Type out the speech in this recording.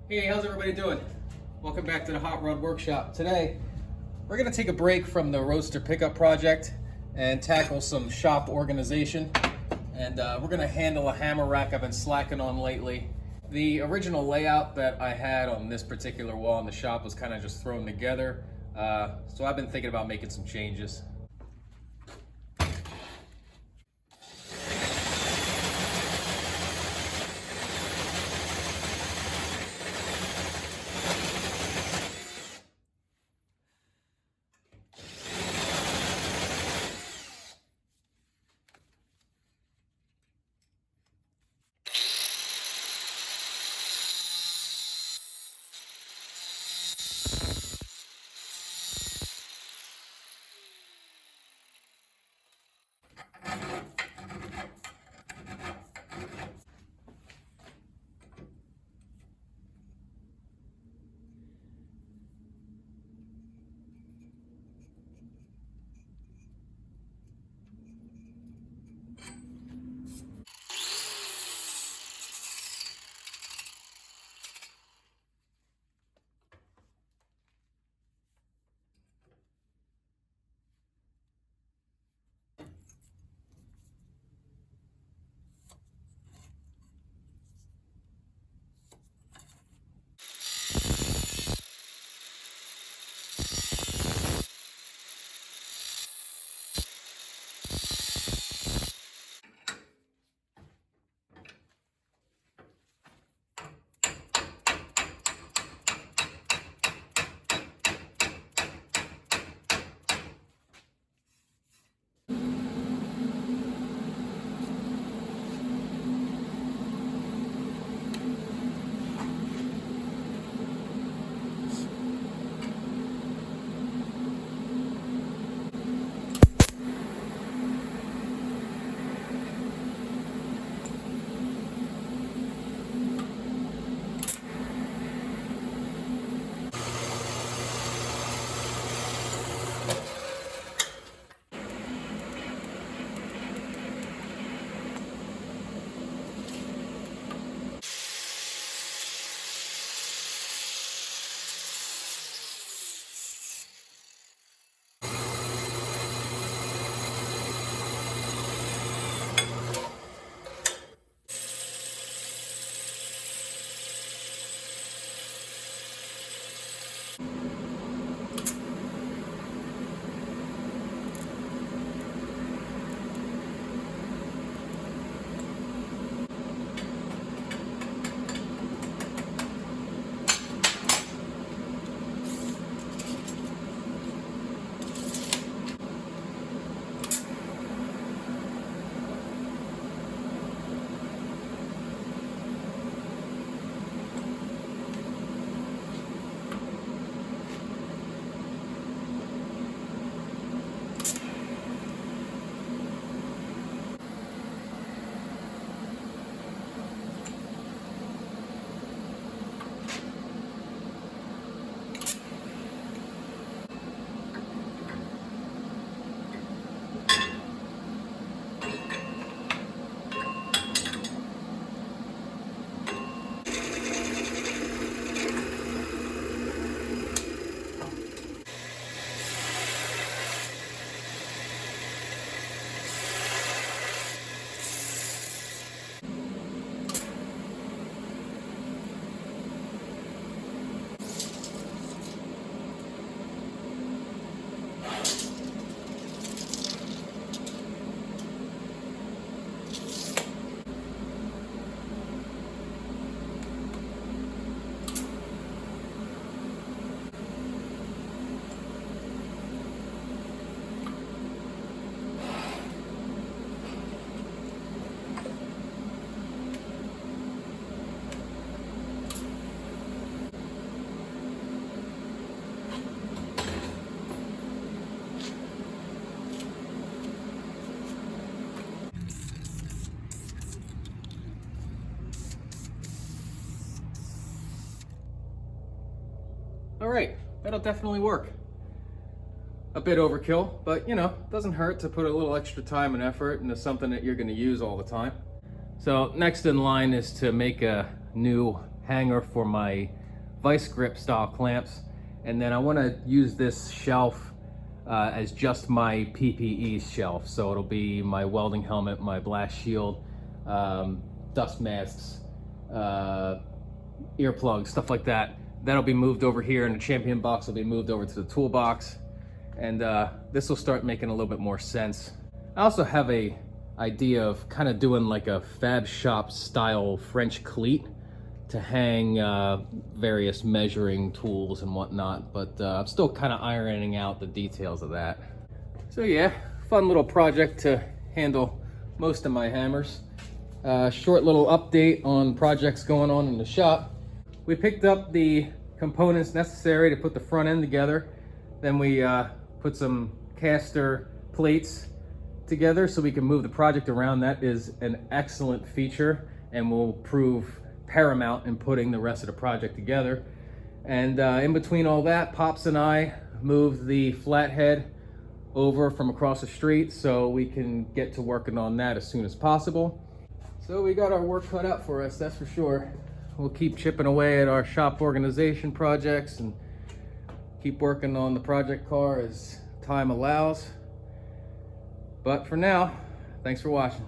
Hey, how's everybody doing? Welcome back to the Hot Rod Workshop. Today, we're gonna take a break from the roadster pickup project and tackle some shop organization. And we're gonna handle a hammer rack I've been slacking on lately. The original layout that I had on this particular wall in the shop was kind of just thrown together. So I've been thinking about making some changes. All right, that'll definitely work. A bit overkill, but you know, doesn't hurt to put a little extra time and effort into something that you're gonna use all the time. So next in line is to make a new hanger for my vice grip style clamps. And then I want to use this shelf as just my PPE shelf. So it'll be my welding helmet, my blast shield, dust masks, earplugs, stuff like that. That'll be moved over here, and the Champion box will be moved over to the toolbox. And this will start making a little bit more sense. I also have a idea of kind of doing like a fab shop style French cleat to hang various measuring tools and whatnot, but I'm still kind of ironing out the details of that. So yeah, fun little project to handle most of my hammers. Short little update on projects going on in the shop. We picked up the components necessary to put the front end together. Then we put some caster plates together so we can move the project around. That is an excellent feature and will prove paramount in putting the rest of the project together. And in between all that, Pops and I moved the flathead over from across the street so we can get to working on that as soon as possible. So we got our work cut out for us, that's for sure. We'll keep chipping away at our shop organization projects and keep working on the project car as time allows. But for now, thanks for watching.